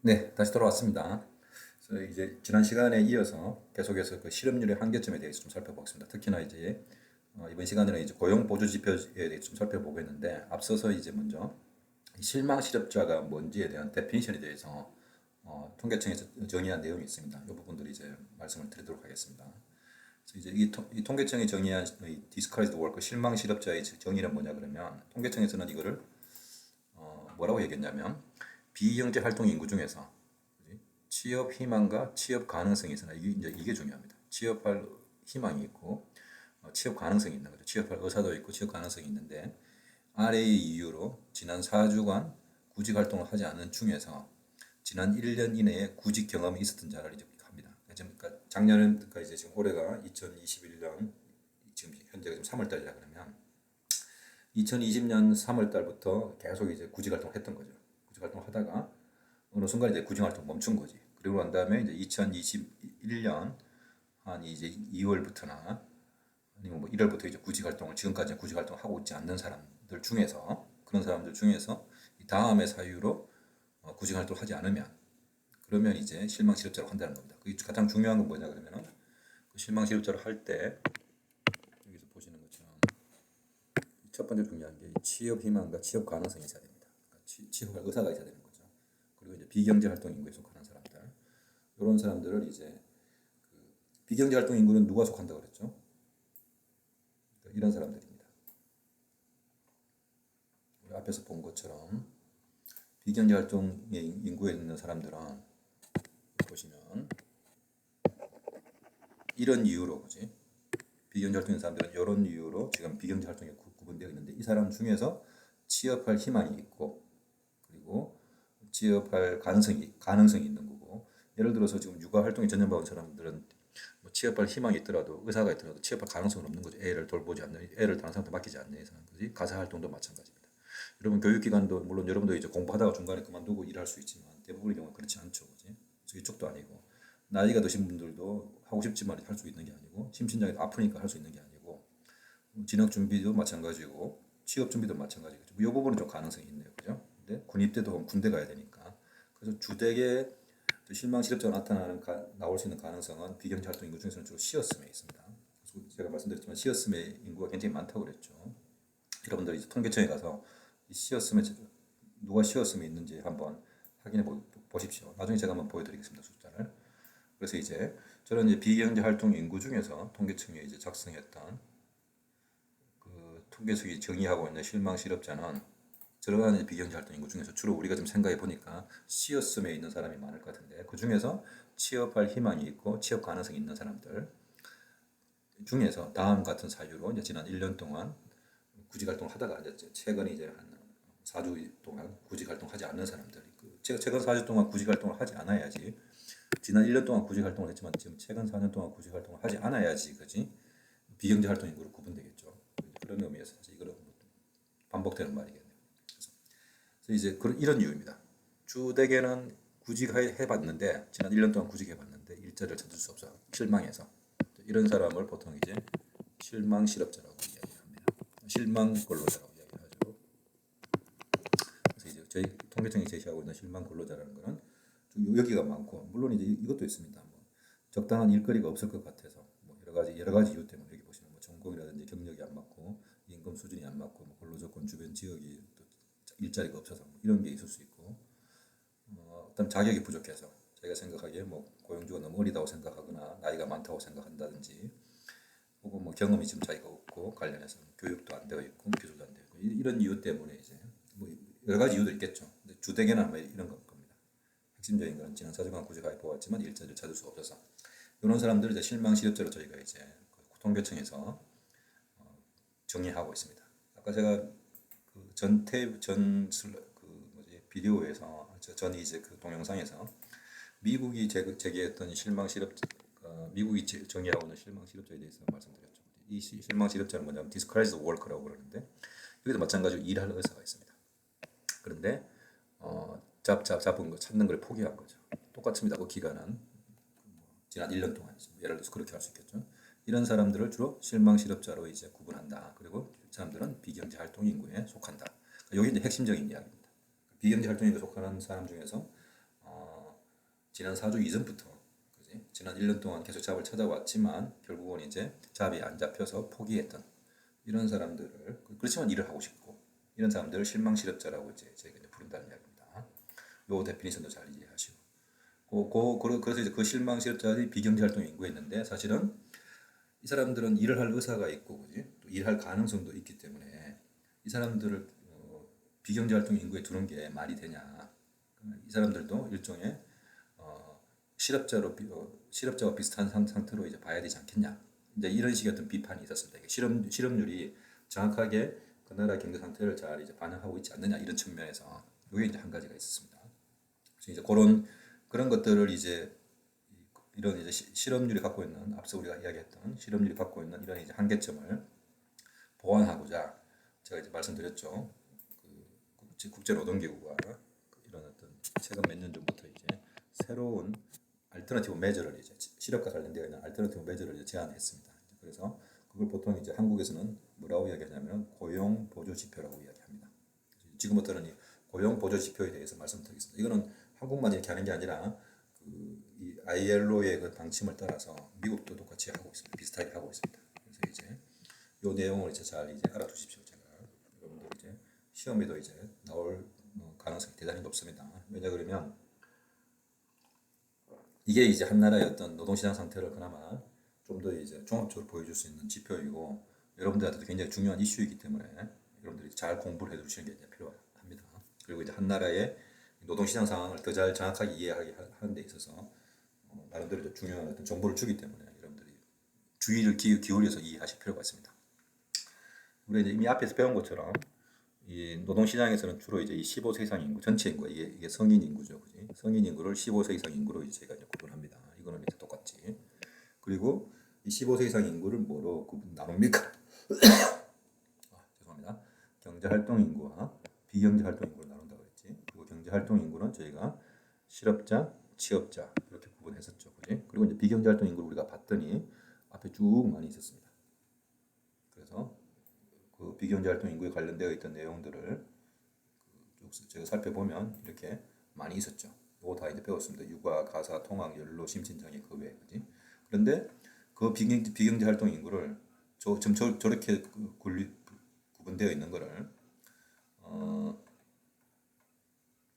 네, 다시 돌아왔습니다. 그래서 이제 지난 시간에 이어서 계속해서 그 실업률의 한계점에 대해서 좀 살펴보겠습니다. 특히나 이제 이번 시간에는 이제 고용 보조 지표에 대해서 좀 살펴보겠는데 앞서서 이제 먼저 이 실망 실업자가 뭔지에 대한 데피니션에 대해서 통계청에서 정의한 내용이 있습니다. 이 부분들을 이제 말씀을 드리도록 하겠습니다. 그래서 이제 이 통계청이 정의한 이 discouraged worker 실망 실업자의 정의는 뭐냐 그러면 통계청에서는 이거를 뭐라고 얘기했냐면 비경제 활동 인구 중에서 취업 희망과 취업 가능성이 있으나 이게 중요합니다. 취업할 희망이 있고 취업 가능성이 있는 거죠. 취업할 의사도 있고 취업 가능성이 있는데 아래의 이유로 지난 4주간 구직 활동을 하지 않은 중에서 지난 1년 이내에 구직 경험이 있었던 자를 이제 합니다. 그러니까 작년 그러니까 이제 지금 올해가 2021년 지금 현재가 지금 3월 달이라 그러면 2020년 3월 달부터 계속 이제 구직 활동을 했던 거죠. 구직 활동을 하다가 어느 순간 이제 구직 활동 멈춘 거지. 그리고 난 다음에 이제 2021년 한 이제 2월부터나 아니면 뭐 1월부터 이제 구직 활동을 지금까지 구직 활동을 하고 있지 않는 사람들 중에서 그런 사람들 중에서 이 다음의 사유로 구직 활동을 하지 않으면 그러면 이제 실망 실업자로 한다는 겁니다. 그 가장 중요한 건 뭐냐 그러면은 그 실망 실업자로 할 때 여기서 보시는 것처럼 첫 번째 중요한 게 취업 희망과 취업 가능성이 있어야 됩니다. 그러니까 취업할 의사가 있어야 되는 거죠. 그리고 이제 비경제 활동 인구에 속하는 사람들 이런 사람들을 이제 비경제 활동 인구는 누가 속한다고 그랬죠? 그러니까 이런 사람들입니다. 우리 앞에서 본 것처럼 비경제 활동 인구에 있는 사람들은 보시면 이런 이유로 그지? 비경제 활동 있는 사람들은 이런 이유로 지금 비경제 활동에 구분되어 있는데 이 사람 중에서 취업할 희망이 있고 그리고 취업할 가능성이 있는 거고 예를 들어서 지금 육아 활동에 전념받은 사람들은 뭐 취업할 희망이 있더라도 의사가 있더라도 취업할 가능성은 없는 거죠. 애를 돌보지 않는 애를 다른 사람한테 맡기지 않는 이상 그지 가사 활동도 마찬가지입니다. 여러분 교육기관도 물론 여러분도 이제 공부하다가 중간에 그만두고 일할 수 있지만 대부분의 경우는 그렇지 않죠, 그지? 이쪽도 아니고 나이가 드신 분들도 하고 싶지만 할 수 있는 게 아니고 심신장애 아프니까 할 수 있는 게 아니고 진학 준비도 마찬가지고 취업 준비도 마찬가지겠죠. 이 부분은 좀 가능성이 있네요, 그죠? 근데 군입대도 군대 가야 되니까 그래서 주택에 실망 실업자가 나올 수 있는 가능성은 비경제 활동 인구 중에서는 주로 시어스에 있습니다. 제가 말씀드렸지만 시어스의 인구가 굉장히 많다고 그랬죠. 여러분들 이제 통계청에 가서 이 시어스에 누가 시어스에 있는지 한번 확인해 보십시오. 나중에 제가 한번 보여드리겠습니다 숫자를. 그래서 이제 저는 이제 비경제 활동 인구 중에서 통계청이 이제 작성했던 그 통계청이 정의하고 있는 실망 실업자는 들어가는 비경제 활동 인구 중에서 주로 우리가 좀 생각해 보니까 시어스에 있는 사람이 많을 것 같은데 그 중에서 취업할 희망이 있고 취업 가능성이 있는 사람들 중에서 다음 같은 사유로 이제 지난 1년 동안 구직 활동을 하다가 이제 최근에 이제 한 4주 동안 구직 활동하지 않는 사람들 최근 4주 동안 구직 활동을 하지 않아야지 지난 1년 동안 구직 활동을 했지만 지금 최근 4년 동안 구직 활동을 하지 않아야지 그지 비경제 활동 인구로 구분되겠죠. 그런 의미에서 사실 이거는 반복되는 말이겠네요. 그래서 이제 이런 이유입니다. 주택에는 구직해봤는데 지난 1년 동안 구직해봤는데 일자리를 찾을 수 없어 실망해서 이런 사람을 보통 이제 실망 실업자라고 이야기합니다. 실망 근로자라고 이야기하죠. 그래서 이제 저희 통계청이 제시하고 있는 실망 근로자라는 것은 여기가 많고 물론 이제 이것도 있습니다. 뭐 적당한 일거리가 없을 것 같아서 뭐 여러 가지 이유 때문에 여기 보시면 뭐 전공이라든지 경력이 안 맞고 임금 수준이 안 맞고 뭐 근로조건 주변 지역이 또 일자리가 없어서 뭐 이런 게 있을 수 있고 어떤 자격이 부족해서 자기가 생각하기에 뭐 고용주가 너무 어리다고 생각하거나 나이가 많다고 생각한다든지 혹은 뭐 경험이 지금 자기가 없고 관련해서 교육도 안 되어 있고 기술도 안 되어 있고 이런 이유 때문에 이제 뭐 여러 가지 이유도 있겠죠. 근데 주택에는 아마 이런 겁니다. 핵심적인 건 지난 4주간 구직하에 보았지만 일자리를 찾을 수 없어서 이런 사람들을 이제 실망 실업자로 저희가 이제 통계청에서 정의하고 있습니다. 아까 제가 그 비디오에서 전 이제 그 동영상에서 미국이 제기했던 실망 실업 미국이 정의하고 있는 실망 실업자에 대해서 말씀드렸죠. 이 실망 실업자는 뭐냐면 discouraged worker라고 그러는데 여기도 마찬가지로 일할 의사가 있습니다. 그런데 잡은 거 찾는 걸 포기한 거죠. 똑같습니다. 그 기간은 지난 1년 동안 예를 들어서 그렇게 할 수 있겠죠. 이런 사람들을 주로 실망 실업자로 이제 구분한다. 그리고 이 사람들은 비경제 활동 인구에 속한다. 여기 이제 핵심적인 이야기입니다. 비경제 활동 인구에 속하는 사람 중에서 지난 4주 이전부터, 그지? 지난 1년 동안 계속 잡을 찾아왔지만 결국은 이제 잡이 안 잡혀서 포기했던 이런 사람들을, 그렇지만 일을 하고 싶고 이런 사람들을 실망실업자라고 이제 저희가 이제 부른다는 이야기입니다. 요 데피니션도 잘 이해하시고. 그래서 이제 그 실망실업자들이 비경제 활동 인구에 있는데, 사실은 이 사람들은 일을 할 의사가 있고, 그지? 또 일할 가능성도 있기 때문에 이 사람들을 비경제 활동 인구에 두는 게 말이 되냐? 이 사람들도 일종의 실업자와 비슷한 상태로 이제 봐야 되지 않겠냐? 이제 이런 식의 어떤 비판이 있었습니다. 실업률이 정확하게 그 나라 경제 상태를 잘 이제 반영하고 있지 않느냐, 이런 측면에서 이게 이제 한 가지가 있었습니다. 그래서 이제 그런 것들을 이제 이런 이제 실업률이 갖고 있는, 앞서 우리가 이야기했던 실업률이 갖고 있는 이런 이제 한계점을 보완하고자 제가 이제 말씀드렸죠. 국제노동기구가 이런 어떤 최근 몇 년 전부터 이제 새로운 알터너티브 메저를, 이제 실업과 관련되어 있는 알터너티브 메저를 이제 제안했습니다. 그래서 그걸 보통 이제 한국에서는 뭐라고 이야기하냐면 고용 보조 지표라고 이야기합니다. 지금부터는 이 고용 보조 지표에 대해서 말씀드리겠습니다. 이거는 한국만 이렇게 하는 게 아니라 이 ILO의 그 방침을 따라서 미국도 똑같이 하고 있습니다. 비슷하게 하고 있습니다. 그래서 이제 이 내용을 이제 잘 이제 알아두십시오. 제가 여러분들 이제 시험에도 이제 나올 가능성이 대단히 높습니다. 왜냐 그러면 이게 이제 한 나라의 어떤 노동시장 상태를 그나마 좀 더 이제 종합적으로 보여줄 수 있는 지표이고, 여러분들한테도 굉장히 중요한 이슈이기 때문에 여러분들이 잘 공부를 해두시는 게 이제 필요합니다. 그리고 이제 한 나라의 노동시장 상황을 더 잘 정확하게 이해하게 하는 데 있어서 나름대로 중요한 어떤 정보를 주기 때문에 여러분들이 주의를 기울여서 이해하실 필요가 있습니다. 우리 이제 이미 앞에서 배운 것처럼 이 노동시장에서는 주로 이제 이 15세 이상 인구, 전체 인구, 이게 성인 인구죠, 그지? 성인 인구를 15세 이상 인구로 이제 제가 이제 구분합니다. 이거는 이제 똑같지. 그리고 이 15세 이상 인구를 뭐로 나눕니까? 죄송합니다. 경제활동 인구와 비경제활동 인구로 나눈다고 했지. 그리고 경제활동 인구는 저희가 실업자, 취업자 이렇게 구분했었죠, 그지? 그리고 이제 비경제활동 인구를 우리가 봤더니 앞에 쭉 많이 있었습니다. 그래서 그 비경제활동 인구에 관련되어 있던 내용들을 제가 살펴보면 이렇게 많이 있었죠. 이거 다 이제 배웠습니다. 육아, 가사, 통학, 연로, 심신장애 그 외에, 그지? 그런데 그 비경제 활동 인구를 저렇게 구분되어 있는 거를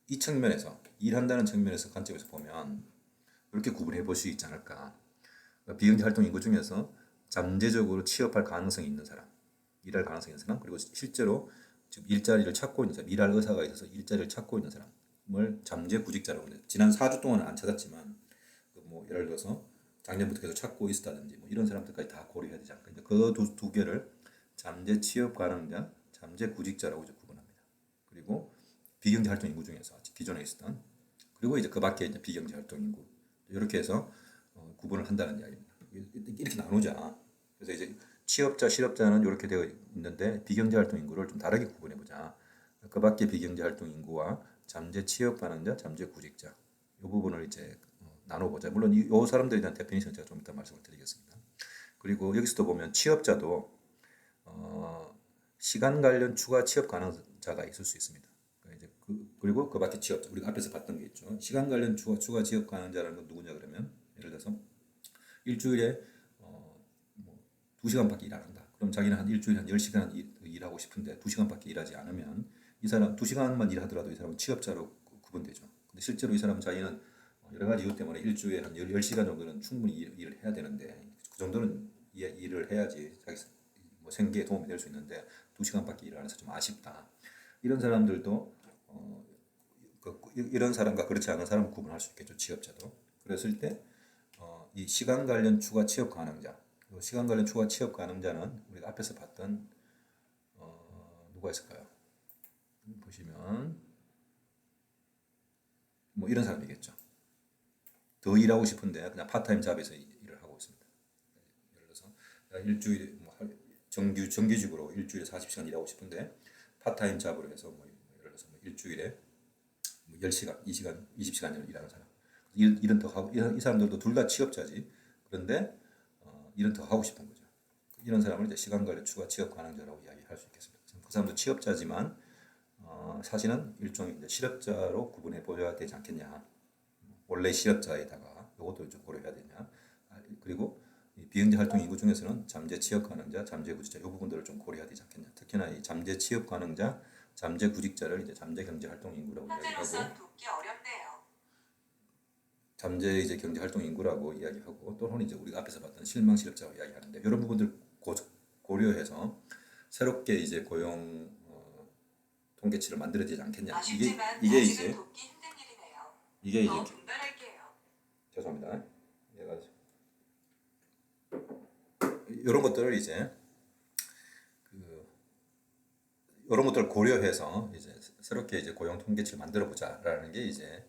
이 측면에서, 일한다는 측면에서 관점에서 보면 이렇게 구분해 볼 수 있지 않을까. 그러니까 비경제 활동 인구 중에서 잠재적으로 취업할 가능성이 있는 사람, 일할 가능성이 있는 사람, 그리고 실제로 지금 일자리를 찾고 있는 사람, 일할 의사가 있어서 일자리를 찾고 있는 사람을 잠재구직자라고 합니다. 지난 4주 동안은 안 찾았지만 뭐 예를 들어서 작년부터 계속 찾고 있었다든지 뭐 이런 사람들까지 다 고려해야 되지 않을까. 그 두 개를 잠재 취업 가능자, 잠재 구직자라고 이제 구분합니다. 그리고 비경제 활동 인구 중에서 기존에 있었던, 그리고 이제 그 밖에 이제 비경제 활동 인구, 이렇게 해서 구분을 한다는 이야기입니다. 이렇게 나누자. 그래서 이제 취업자, 실업자는 이렇게 되어 있는데 비경제 활동 인구를 좀 다르게 구분해 보자. 그 밖에 비경제 활동 인구와 잠재 취업 가능자, 잠재 구직자, 이 부분을 이제 나눠보자. 물론 이 사람들에 대한 데피니션 제가 좀 이따 말씀을 드리겠습니다. 그리고 여기서도 보면 취업자도 시간 관련 추가 취업 가능자가 있을 수 있습니다. 그러니까 이제 그리고 그 밖에 취업자, 우리가 앞에서 봤던 게 있죠. 시간 관련 추가 취업 가능자라는 건 누구냐 그러면, 예를 들어서 일주일에 뭐 2시간밖에 일 안 한다. 그럼 자기는 한 일주일에 한 10시간 일하고 싶은데 2시간밖에 일하지 않으면 이 사람 2시간만 일하더라도 이 사람은 취업자로 구분되죠. 근데 실제로 이 사람은 자기는 여러 가지 이유 때문에 일주일에 한 10시간 정도는 충분히 일을 해야 되는데, 그 정도는 일을 해야지 자기 뭐 생계에 도움이 될 수 있는데 2시간밖에 일을 안 해서 좀 아쉽다. 이런 사람들도 이런 사람과 그렇지 않은 사람을 구분할 수 있겠죠. 취업자도. 그랬을 때 이 시간 관련 추가 취업 가능자, 시간 관련 추가 취업 가능자는 우리가 앞에서 봤던 누가 있을까요? 보시면 뭐 이런 사람이겠죠. 더 일하고 싶은데 그냥 파타임 잡에서 일을 하고 있습니다. 예를 들어서 일주일에 뭐 정규직으로 일주일에 40시간 일하고 싶은데 파타임 잡으로 해서 뭐 예를 들어서 뭐 일주일에 뭐 10시간, 20시간 일하는 사람. 일은 더 하고, 이 사람들도 둘 다 취업자지. 그런데 일은 더 하고 싶은 거죠. 이런 사람을 이제 시간 관련 추가 취업 가능자라고 이야기할 수 있겠습니다. 그 사람도 취업자지만 사실은 일종의 이제 실업자로 구분해 보셔야 되지 않겠냐. 원래 실업자에다가 이것도 좀 고려해야 되냐. 그리고 이 비경제 활동 인구 중에서는 잠재 취업 가능자, 잠재 구직자 이 부분들을 좀 고려해야 되지 않겠냐. 특히나 이 잠재 취업 가능자, 잠재 구직자를 이제 잠재 경제 활동 인구라고 이야기하고 돕기 어렵네요. 잠재 이제 경제 활동 인구라고 이야기하고 또는 이제 우리가 앞에서 봤던 실망 실업자라고 이야기하는데 이런 부분들 고려해서 새롭게 이제 고용 통계치를 만들어야 되지 않겠냐. 이게 이제 돕기 힘든 일이네요. 이게 이제 더 분발할게요. 죄송합니다. 얘가 이런 것들을 이제 이런 것들을 고려해서 이제 새롭게 이제 고용 통계치를 만들어 보자라는 게 이제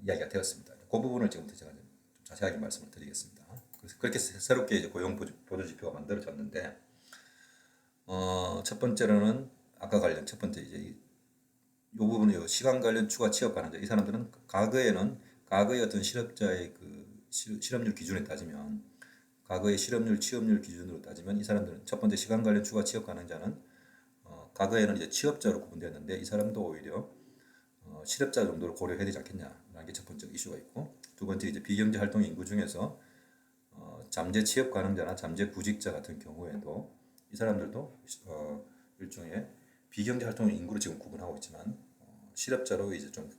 이야기가 되었습니다. 그 부분을 지금부터 제가 좀 자세하게 말씀을 드리겠습니다. 그래서 그렇게 새롭게 이제 고용 보조 지표가 만들어졌는데 첫 번째로는 아까 관련 첫 번째 이제 이 부분은 시간 관련 추가 취업 가능자 이 사람들은 과거의 어떤 실업자의 그 실업률 기준에 따지면 과거의 실업률 취업률 기준으로 따지면 이 사람들은 첫 번째 시간 관련 추가 취업 가능자는 과거에는 이제 취업자로 구분되었는데 이 사람도 오히려 실업자 정도로 고려해야 되지 않겠냐라는 게 첫 번째 이슈가 있고 두 번째 이제 비경제 활동 인구 중에서 잠재 취업 가능자나 잠재 구직자 같은 경우에도 이 사람들도 일종의 비경제 활동 인구로 지금 구분하고 있지만 실업자로 이제 좀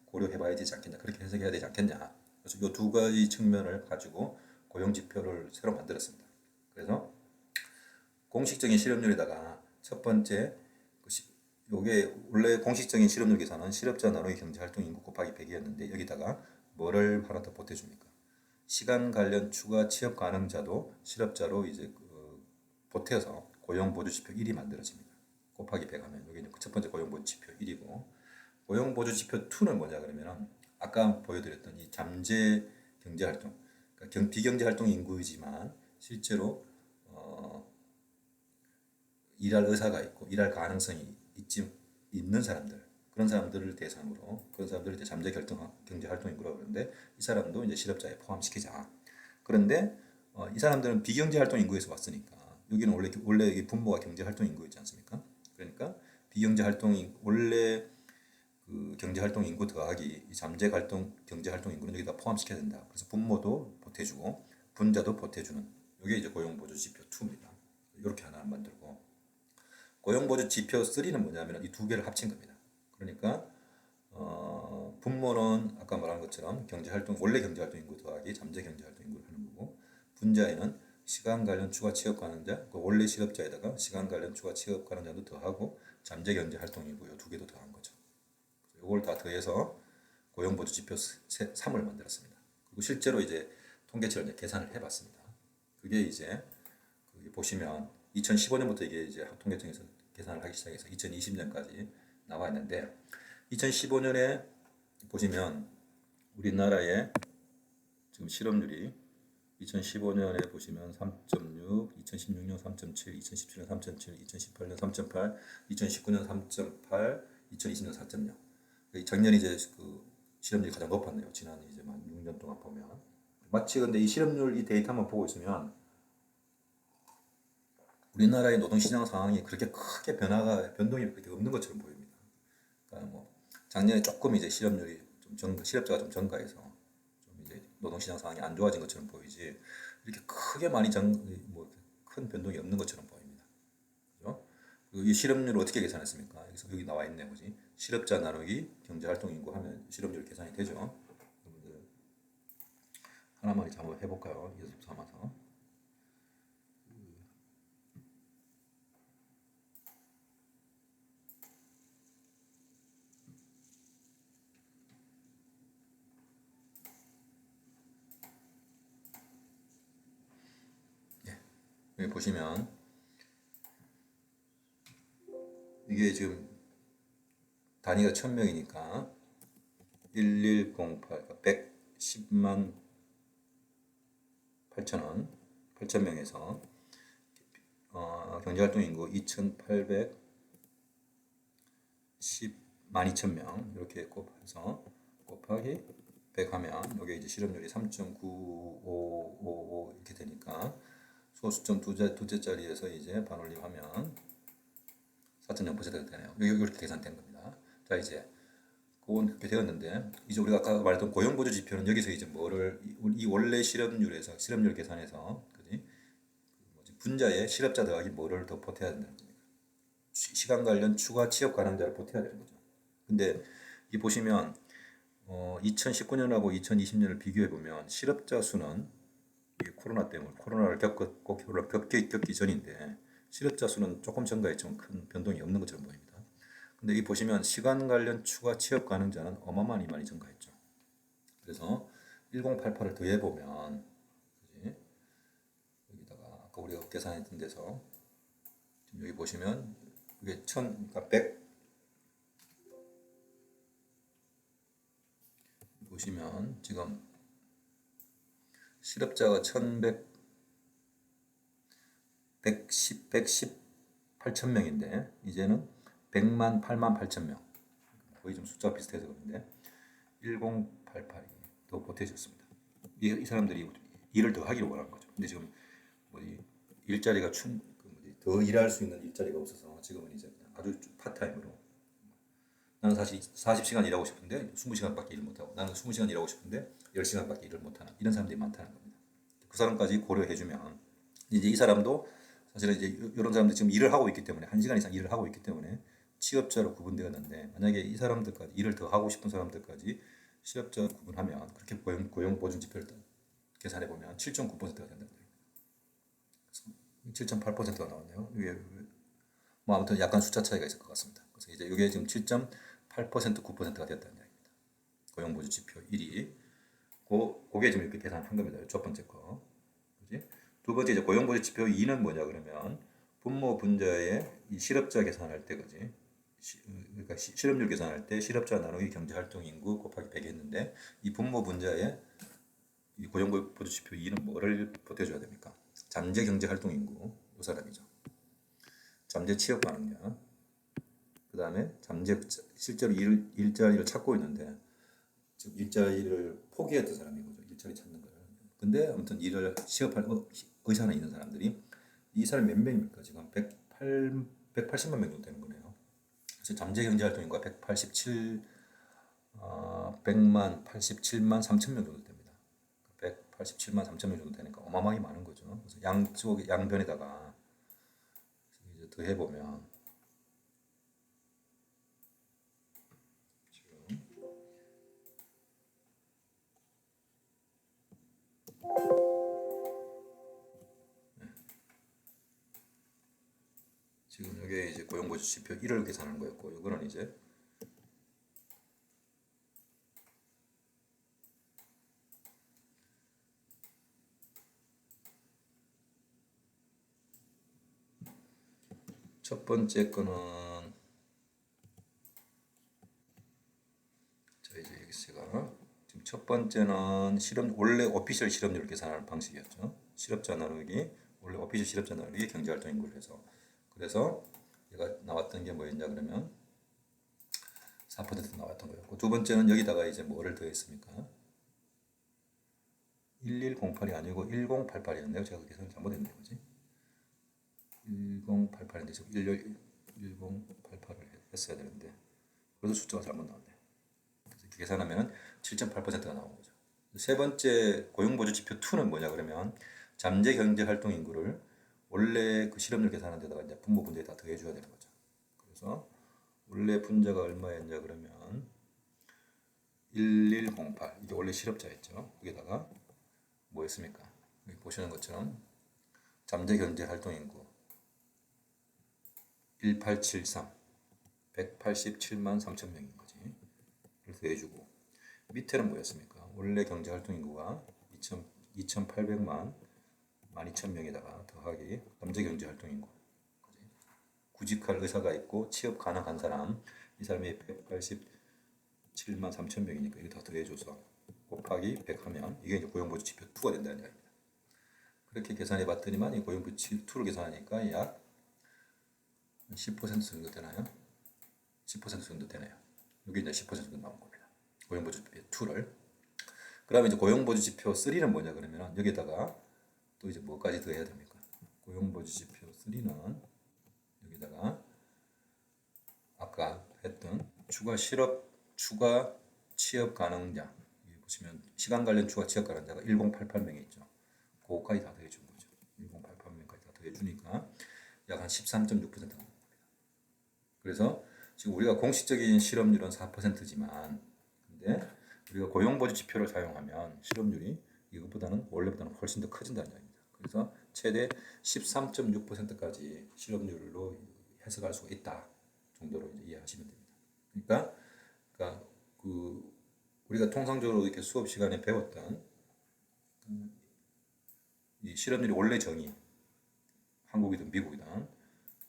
고려해봐야 되지 않겠냐 그렇게 해석해야 되지 않겠냐 그래서 이 두 가지 측면을 가지고 고용 지표를 새로 만들었습니다. 그래서 공식적인 실업률에다가 첫 번째 요게 원래 공식적인 실업률 계산은 실업자 나누기 경제활동 인구 곱하기 100이었는데 여기다가 뭐를 하나 더 보태줍니까? 시간 관련 추가 취업 가능자도 실업자로 이제 보태서 고용보조지표 1이 만들어집니다. 곱하기 100 하면 여기 첫 번째 고용보조지표 1이고 고용보조지표 2는 뭐냐 그러면 아까 보여드렸던 이 잠재 경제활동 그러니까 비경제활동 인구이지만 실제로 일할 의사가 있고 일할 가능성이 있는 사람들 그런 사람들을 대상으로 그런 사람들을 이제 잠재 경제 활동 인구라고 그러는데 이 사람도 이제 실업자에 포함시키자. 그런데 이 사람들은 비경제 활동 인구에서 왔으니까 여기는 원래 이게 분모가 경제 활동 인구였지 않습니까? 그러니까 비경제 활동 원래 그 경제 활동 인구 더하기 이 잠재 활동 경제 활동 인구는 여기다 포함시켜야 된다. 그래서 분모도 보태주고 분자도 보태주는 이게 이제 고용보조 지표 2입니다. 이렇게 하나 만들고 고용보조 지표 3는 뭐냐면 이 두 개를 합친 겁니다. 그러니까 분모는 아까 말한 것처럼 원래 경제활동 인구 더하기 잠재 경제활동 인구를 하는 거고 분자에는 시간 관련 추가 취업 가능자 그 원래 실업자에다가 시간 관련 추가 취업 가능자도 더하고 잠재 경제활동 인구 이 두 개도 더한 거죠. 이걸 다 더해서 고용보조 지표 3을 만들었습니다. 그리고 실제로 이제 통계치를 이제 계산을 해봤습니다. 그게 이제 보시면 2015년부터 이게 이제 통계청에서 계산을 하기 시작해서 2020년까지 나와 있는데 2015년에 보시면 우리나라의 지금 실업률이 2015년에 보시면 3.6, 2016년 3.7, 2017년 3.7, 2018년 3.8, 2019년 3.8, 2020년 4.0. 작년이 이제 그 실업률이 가장 높았네요. 지난 이제 만 6년 동안 보면 마치 근데 이 실업률 이 데이터만 보고 있으면 우리나라의 노동시장 상황이 그렇게 크게 변동이 그렇게 없는 것처럼 보입니다. 그러니까 뭐 작년에 조금 이제 실업률이 실업자가 좀 증가해서 좀 이제 노동시장 상황이 안 좋아진 것처럼 보이지 이렇게 크게 많이 큰 변동이 없는 것처럼 보입니다. 그죠? 이 실업률을 어떻게 계산했습니까? 여기 나와 있네, 뭐지? 실업자 나누기 경제활동 인구 하면 실업률 계산이 되죠. 여러분들 하나만 이제 한번 해볼까요? 연습 삼아서. 여기 보시면 이게 지금 단위가 1000명이니까 1108 110만 8천원 8천명에서 경제활동 인구 2810만 2천명 이렇게 곱해서 곱하기 100 하면 여기 이제 실업률이 3.9555 이렇게 되니까 소수점 두째짜리에서 이제 반올림하면 4.0%가 되네요. 이렇게 계산된 겁니다. 자 이제 그건 그렇게 되었는데 이제 우리가 아까 말했던 고용보조 지표는 여기서 이제 뭐를 이 원래 실업률에서 실업률 계산해서 그지 분자에 실업자 더하기 뭐를 더 보태야 된다는 겁니다. 시간 관련 추가 취업 가능자를 보태야 되는 거죠. 근데 이 보시면 2019년하고 2020년을 비교해 보면 실업자 수는 이게 코로나 때문에 코로나를 겪었고 겪기 전인데 실업자 수는 조금 증가했지만 큰 변동이 없는 것처럼 보입니다. 근데 이 보시면 시간 관련 추가 취업 가능자는 어마어마하게 많이 증가했죠. 그래서 1088을 더해 보면 여기다가 아까 우리가 계산했던 데서 지금 여기 보시면 이게 그러니까 100 보시면 지금 실업자가 110 8천 명인데 이제는 100만 8만 8천 명 거의 좀 숫자가 비슷해서 그런데 1088이 더 보태졌습니다. 이 사람들이 일을 더 하기를 원하는 거죠. 근데 지금 일자리가 더 일할 수 있는 일자리가 없어서 지금은 이제 아주 파트타임으로 나는 사실 40시간 일하고 싶은데 20시간밖에 일을 못하고 나는 20시간 일하고 싶은데 10시간밖에 일을 못하는 이런 사람들이 많다는 겁니다. 그 사람까지 고려해주면 이제 이 사람도 사실은 이제 이런 사람들 지금 일을 하고 있기 때문에 1시간 이상 일을 하고 있기 때문에 취업자로 구분되었는데 만약에 이 사람들까지 일을 더 하고 싶은 사람들까지 취업자 구분하면 그렇게 고용보증 지표를 계산해 보면 7.9%가 된다는 거예요. 7.8%가 나왔네요. 이게 뭐 아무튼 약간 숫자 차이가 있을 것 같습니다. 그래서 이제 이게 지금 7.8% 9%가 됐다는 이야기입니다. 고용보증 지표 1위. 그게 지금 이렇게 계산한 겁니다. 첫 번째 거. 그지? 두 번째 이제 고용보증 지표 2는 뭐냐 그러면 분모 분자의 이 실업자 계산할 때 그지? 그러니까 실업률 계산할 때 실업자 나누기 경제활동 인구 곱하기 100 했는데 이 분모 분자의 이 고용보증 지표 2는 뭐를 보태줘야 됩니까? 잠재 경제활동 인구 이 사람이죠. 잠재 취업 가능자. 그 다음에 실제로 일자리를 찾고 있는데 지금 일자리를 포기했던 사람인 거죠. 일자리 찾는 거를. 근데 아무튼 일을 취업할 의사는 있는 사람들이 이 사람이 몇 명입니까? 지금 180만 명 정도 되는 거네요. 그래서 잠재 경제활동 인구가 100만 87만 3천 명 정도 됩니다. 187만 3천 명 정도 되니까 어마어마하게 많은 거죠. 그래서 양쪽 양변에다가 이제 더 해보면 지금 이게 이제 고용보증 지표 1을 계산하는 거였고 이거는 이제 첫 번째 거는 자 이제 여기 제가 지금 첫 번째는 원래 오피셜 실업률을 계산하는 방식이었죠. 실업자 나누기 원래 오피셜 실업자 나누기 경제활동 인구를 해서 그래서 얘가 나왔던 게 뭐였냐 그러면 4% 나왔던 거였고 두 번째는 여기다가 이제 뭐를 더했습니까? 1108이 아니고 1088이었네요. 제가 계산 잘못했네요. 그지? 1088인데 지금 1088을 했어야 되는데 그래도 숫자가 잘못 나왔네. 그래서 이렇게 계산하면 7.8%가 나온 거죠. 세 번째 고용보조 지표 2는 뭐냐 그러면 잠재 경제활동 인구를 원래 그 실업률 계산한 데다가 이제 분모 분자에 다 더해줘야 되는 거죠. 그래서 원래 분자가 얼마였냐 그러면 1108 이게 원래 실업자였죠. 여기다가 뭐였습니까? 여기 보시는 것처럼 잠재 경제활동 인구 1873 187만 3천 명인 거지. 그래서 해주고 밑에는 뭐였습니까? 원래 경제활동 인구가 2,800만 12,000명에다가 더하기 잠재 경제활동 인구 구직할 의사가 있고 취업 가능한 사람 이 사람이 187만 3천 명이니까 이거 다 더해줘서 곱하기 100 하면 이게 이제 고용보조 지표 2가 된다는 이야기입니다. 그렇게 계산해 봤더니만 이 고용보조 지표 2를 계산하니까 약 10% 정도 되나요? 10% 정도 되네요. 여기 이제 10% 정도 나온 겁니다. 고용보조 지표 2를. 그다음에 이제 고용보조 지표 3는 뭐냐 그러면 여기다가 또 이제 뭐까지 더해야 됩니까? 고용보조 지표 3는 여기다가 아까 했던 추가 실업 추가 취업 가능자 여기 보시면 시간 관련 추가 취업 가능자가 1088명이 있죠. 그거까지 다 더해준 거죠. 1088명까지 다 더해주니까 약 한 13.6%가 됩니다. 그래서 지금 우리가 공식적인 실업률은 4%지만 근데 우리가 고용보조 지표를 사용하면 실업률이 이것보다는 원래보다는 훨씬 더 커진다는 얘기입니다. 그래서 최대 13.6%까지 실업률로 해석할 수가 있다 정도로 이제 이해하시면 됩니다. 그러니까 그 우리가 통상적으로 이렇게 수업 시간에 배웠던 이 실업률이 원래 정의, 한국이든 미국이든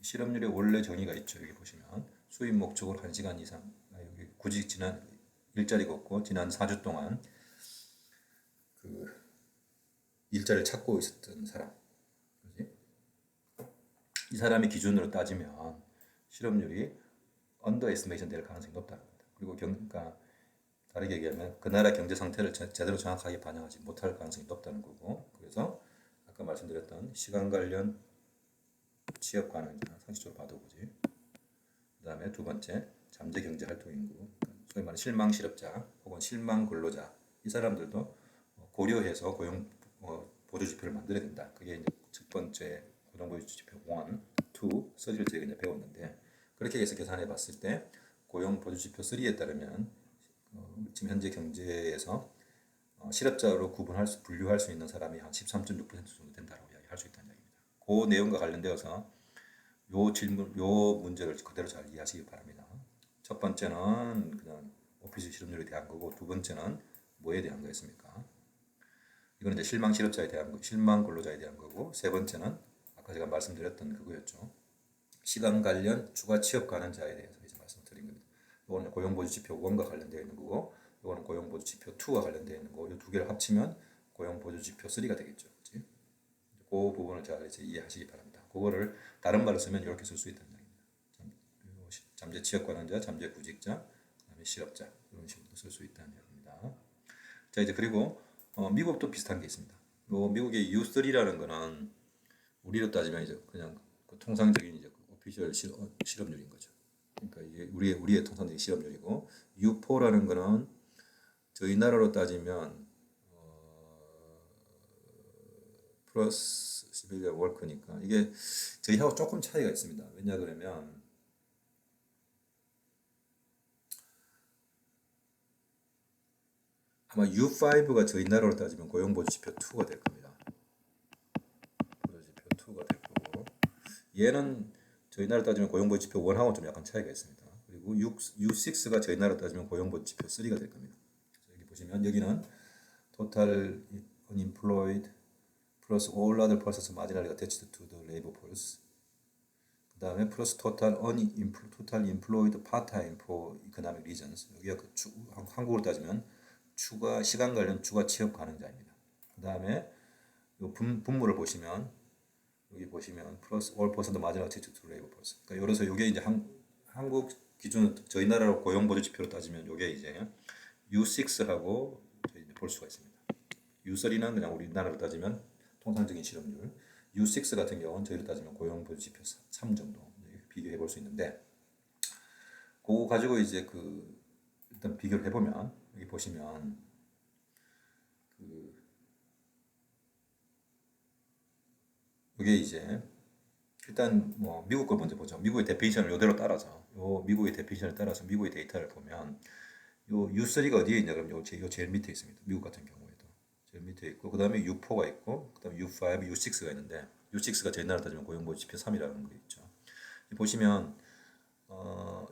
실업률의 원래 정의가 있죠. 여기 보시면 수입 목적으로 1시간 이상 여기 구직 지난 일자리가 없고 지난 4주 동안 그 일자리를 찾고 있었던 사람, 그지? 이 사람의 기준으로 따지면 실업률이 언더 에스티메이션 될 가능성이 높다는 겁니다. 그리고 그러니까 다르게 얘기하면 그 나라 경제 상태를 제대로 정확하게 반영하지 못할 가능성이 높다는 거고, 그래서 아까 말씀드렸던 시간 관련 취업 가능자 상식적으로 봐도 보지. 그다음에 두 번째 잠재 경제 활동 인구, 소위 말하는 실망 실업자 혹은 실망 근로자, 이 사람들도 고려해서 고용 보조 지표를 만들어야 된다. 그게 이제 첫 번째 고용 보조 지표 1, 2, 3를 저희가 이제 배웠는데, 그렇게 해서 계산해 봤을 때 고용 보조 지표 3에 따르면 지금 현재 경제에서 실업자로 분류할 수 있는 사람이 한 13.6% 정도 된다고 이야기할 수 있다는 얘기입니다. 그 내용과 관련되어서 요 문제를 그대로 잘 이해하시기 바랍니다. 첫 번째는 그냥 오피스 실업률에 대한 거고, 두 번째는 뭐에 대한 거였습니까? 이거는 이제 실망 실업자에 대한 거, 실망 근로자에 대한 거고, 세 번째는 아까 제가 말씀드렸던 그거였죠. 시간 관련 추가 취업 가능자에 대해서 이제 말씀드린 겁니다. 이거는 고용보조 지표 1과 관련되어 있는 거고, 이거는 고용보조 지표 2와 관련되어 있는 거고, 이 두 개를 합치면 고용보조 지표 3가 되겠죠. 그치? 그 부분을 잘 이제 이해하시기 바랍니다. 그거를 다른 말로 쓰면 이렇게 쓸 수 있다는 얘기입니다. 잠재 취업 가능자, 잠재 구직자, 그다음에 실업자, 이런 식으로 쓸 수 있다는 얘기입니다. 자, 이제 그리고 미국도 비슷한 게 있습니다. 미국의 U3라는 거는 우리로 따지면 이제 그냥 그 통상적인 이제 오피셜 실업률인 거죠. 그러니까 이게 우리의 통상적인 실업률이고, U4라는 거는 저희 나라로 따지면 플러스 시빌리언 워크니까 이게 저희하고 조금 차이가 있습니다. 왜냐 그러면 아마 U5가 저희 나라로 따지면 고용보조지표 2가 될 겁니다. 보조지표 2가 될 거고, 얘는 저희 나라 따지면 고용보조지표 1하고 좀 약간 차이가 있습니다. 그리고 U6가 저희 나라 따지면 고용보조지표 3가 될 겁니다. 여기 보시면 여기는 total unemployed plus all other persons marginally attached to the labor force, 그 다음에 플러스 total employed part-time for economic reasons, 여기가 한국으로 따지면 추가 시간 관련 추가 취업 가능자입니다. 그 다음에 분모를 보시면 여기 보시면 플러스 all persons marginally attached to labor force. 그러니까 여기서 이게 이제 한국 기준 저희 나라로 고용 보조 지표로 따지면 이게 이제 U6하고 볼 수가 있습니다. U3는 그냥 우리나라로 따지면 통상적인 실업률, U6 같은 경우는 저희로 따지면 고용 보조 지표 3 정도 비교해 볼 수 있는데, 그거 가지고 이제 일단 비교를 해보면 여기 보시면 이게 이제 일단 뭐 미국 걸 먼저 보죠. 미국의 데피니션을 이대로 따라서 미국의 데피니션을 따라서 미국의 데이터를 보면 요 U3가 어디에 있냐 그러면 요 제일 밑에 있습니다. 미국 같은 경우에도 제일 밑에 있고, 그 다음에 U4가 있고, 그 다음에 U5, U6가 있는데, U6가 저희 나라 따지면 고용보조 지표 3이라는 게 있죠. 보시면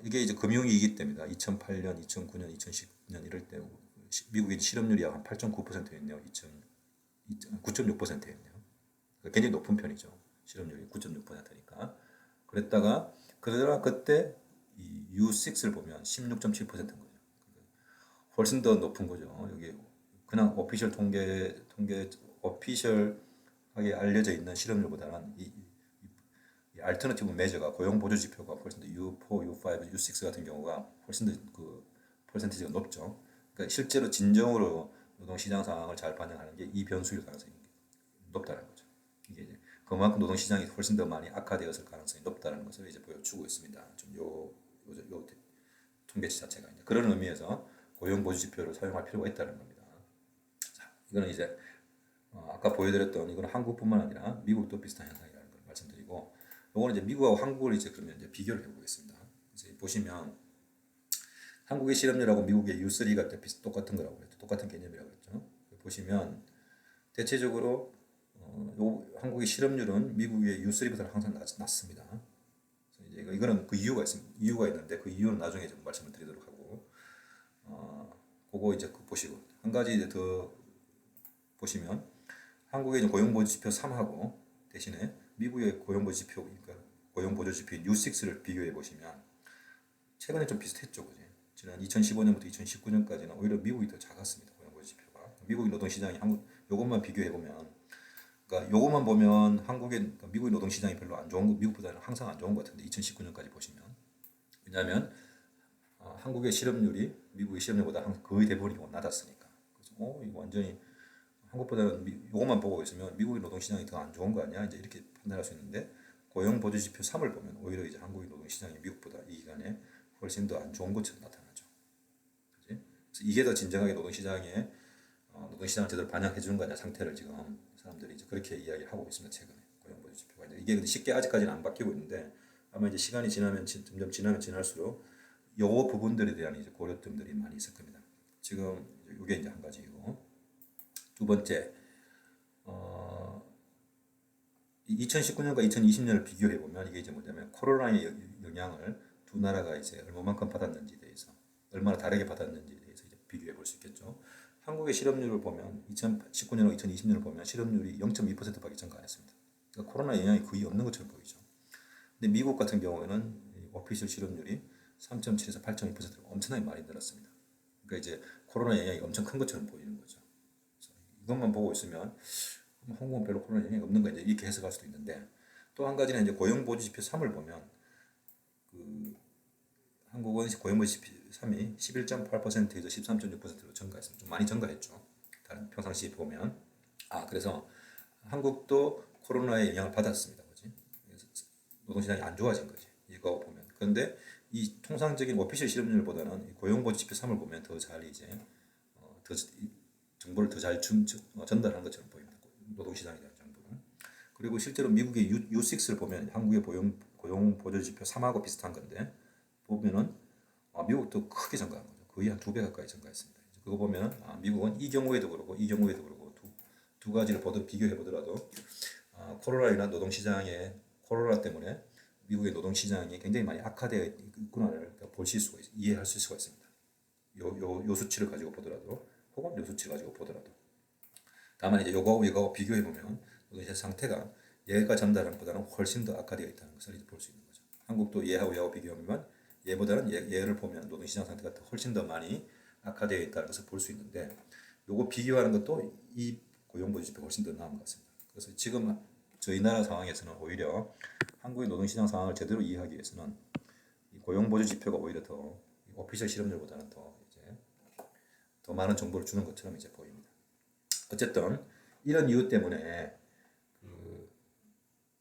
이게 이제 금융위기 때입니다. 2008년, 2009년, 2010년 이럴 때 미국의 실업률이 한 8.9%였네요. 9.6%였네요. 굉장히 높은 편이죠. 실업률이 9.6%니까. 그러다가 그때 이 U6를 보면 16.7%인 거죠. 훨씬 더 높은 거죠. 여기 그냥 오피셜하게 알려져 있는 실업률보다는 이 알터너티브 메저가 고용 보조 지표가 훨씬 더 U4, U5, U6 같은 경우가 훨씬 더 그 퍼센티지가 높죠. 그러니까 실제로 진정으로 노동시장 상황을 잘 반영하는 게 이 변수일 가능성이 높다는 거죠. 이게 이제 그만큼 노동시장이 훨씬 더 많이 악화되었을 가능성이 높다는 것을 이제 보여주고 있습니다. 좀 통계치 자체가 이제 그런 의미에서 고용 보조 지표를 사용할 필요가 있다는 겁니다. 자, 이거는 이제 아까 보여드렸던 이거는 한국뿐만 아니라 미국도 비슷한 현상이라는 걸 말씀드리고, 요거는 이제 미국하고 한국을 이제 그러면 이제 비교를 해보겠습니다. 그래서 보시면 한국의 실업률하고 미국의 U3가 똑같은 거라고 했죠. 똑같은 개념이라고 했죠. 보시면 대체적으로 한국의 실업률은 미국의 U3보다 항상 낮습니다. 이제 이거는 그 이유가 있습니다. 이유가 있는데 그 이유는 나중에 좀 말씀을 드리도록 하고, 그거 이제 보시고 한 가지 이제 더 보시면 한국의 이제 고용보조지표 3하고 대신에 미국의 고용보조지표, 그러니까 고용보조지표 U6를 비교해 보시면 최근에 좀 비슷했죠, 그지? 지난 2015년부터 2019년까지는 오히려 미국이 더 작았습니다. 고용보조지표가. 미국의 노동시장이 요것만 비교해 보면, 그러니까 요것만 보면 그러니까 미국의 노동시장이 별로 안 좋은 거, 미국보다는 항상 안 좋은 것 같은데 2019년까지 보시면, 왜냐하면 한국의 실업률이 미국의 실업률보다 거의 대부분이 낮았으니까. 그래서 이거 완전히 한국보다는 요것만 보고 있으면 미국의 노동시장이 더 안 좋은 거 아니야? 이제 이렇게 판단할 수 있는데, 고용보조지표 3을 보면 오히려 이제 한국의 노동시장이 미국보다 이 기간에 훨씬 더 안 좋은 것처럼 나타나죠. 그치? 그래서 이게 더 진정하게 노동시장을 제대로 반영해 주는 거냐 상태를 지금 사람들이 이제 그렇게 이야기하고 있습니다. 최근에 고용보조지표가 이게 근데 쉽게 아직까지는 안 바뀌고 있는데, 아마 이제 시간이 점점 지나면 지날수록 요 부분들에 대한 이제 고려점들이 많이 있을 겁니다. 지금 이게 이제 한 가지이고, 두 번째, 2019년과 2020년을 비교해 보면 이게 이제 뭐냐면 코로나의 영향을 두 나라가 이제 얼마만큼 받았는지에 대해서, 얼마나 다르게 받았는지에 대해서 이제 비교해 볼 수 있겠죠. 한국의 실업률을 보면 2019년과 2020년을 보면 실업률이 0.2%밖에 증가 안 했습니다. 그러니까 코로나 영향이 거의 없는 것처럼 보이죠. 근데 미국 같은 경우에는 오피셜 실업률이 3.7에서 8.2%로 엄청나게 많이 늘었습니다. 그러니까 이제 코로나 영향이 엄청 큰 것처럼 보이는 거죠. 이것만 보고 있으면 한국은 별로 코로나 영향이 없는 거 이제 이렇게 해석할 수도 있는데, 또 한 가지는 이제 고용보조지표 3을 보면 한국은 고용보조지표 3이 11.8%에서 13.6%로 증가했습니다. 좀 많이 증가했죠. 다른 평상시에 보면. 그래서 한국도 코로나의 영향을 받았습니다. 그지? 그래서 노동시장이 안 좋아진 거지. 이거 보면. 그런데 이 통상적인 오피셜 실업률보다는 이 고용보조지표 3을 보면 더 잘 이제 더 정보를 더 잘 전달하는 것처럼 보입니다. 노동시장에 대한 정보를. 그리고 실제로 미국의 U6를 보면 한국의 고용보조지표 3하고 비슷한 건데, 보면은 미국도 크게 증가한 거죠. 거의 한 2배 가까이 증가했습니다. 그거 보면 미국은 이 경우에도 그렇고 이 경우에도 그렇고 두 가지를 비교해 보더라도 코로나로 인한 코로나 때문에 미국의 노동시장이 굉장히 많이 악화되어 있구나를 이해하실 수가 있습니다. 요 수치를 가지고 보더라도, 혹은 요 수치를 가지고 보더라도. 다만 이제 이거하고 비교해 보면 노동시장 상태가 얘가 전달한 것보다는 훨씬 더 악화되어 있다는 것을 볼 수 있는 거죠. 한국도 얘하고 비교하면 얘보다는 얘를 보면 노동시장 상태가 훨씬 더 많이 악화되어 있다는 것을 볼 수 있는데, 요거 비교하는 것도 이 고용보조지표가 훨씬 더 나은 것 같습니다. 그래서 지금 저희 나라 상황에서는 오히려 한국의 노동시장 상황을 제대로 이해하기 위해서는 이 고용보조지표가 오히려 더 오피셜 실업률보다는 더 많은 정보를 주는 것처럼 이제 보입니다. 어쨌든 이런 이유 때문에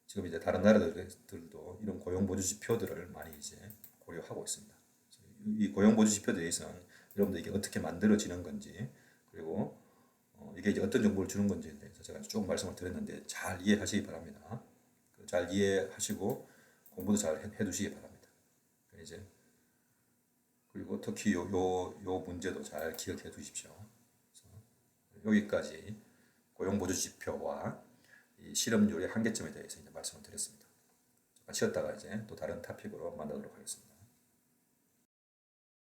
지금 이제 다른 나라들도 이런 고용보조지표들을 많이 이제 고려하고 있습니다. 이 고용보조지표에 대해서는 여러분들 이게 어떻게 만들어지는 건지, 그리고 이게 이제 어떤 정보를 주는 건지에 대해서 제가 조금 말씀을 드렸는데 잘 이해하시기 바랍니다. 잘 이해하시고 공부도 잘 해두시기 바랍니다. 이제 그리고 특히 요 문제도 잘 기억해 두십시오. 여기까지 고용보조지표와 이 실업률의 한계점에 대해서 이제 말씀을 드렸습니다. 잠깐 쉬었다가 이제 또 다른 토픽으로 만나도록 하겠습니다.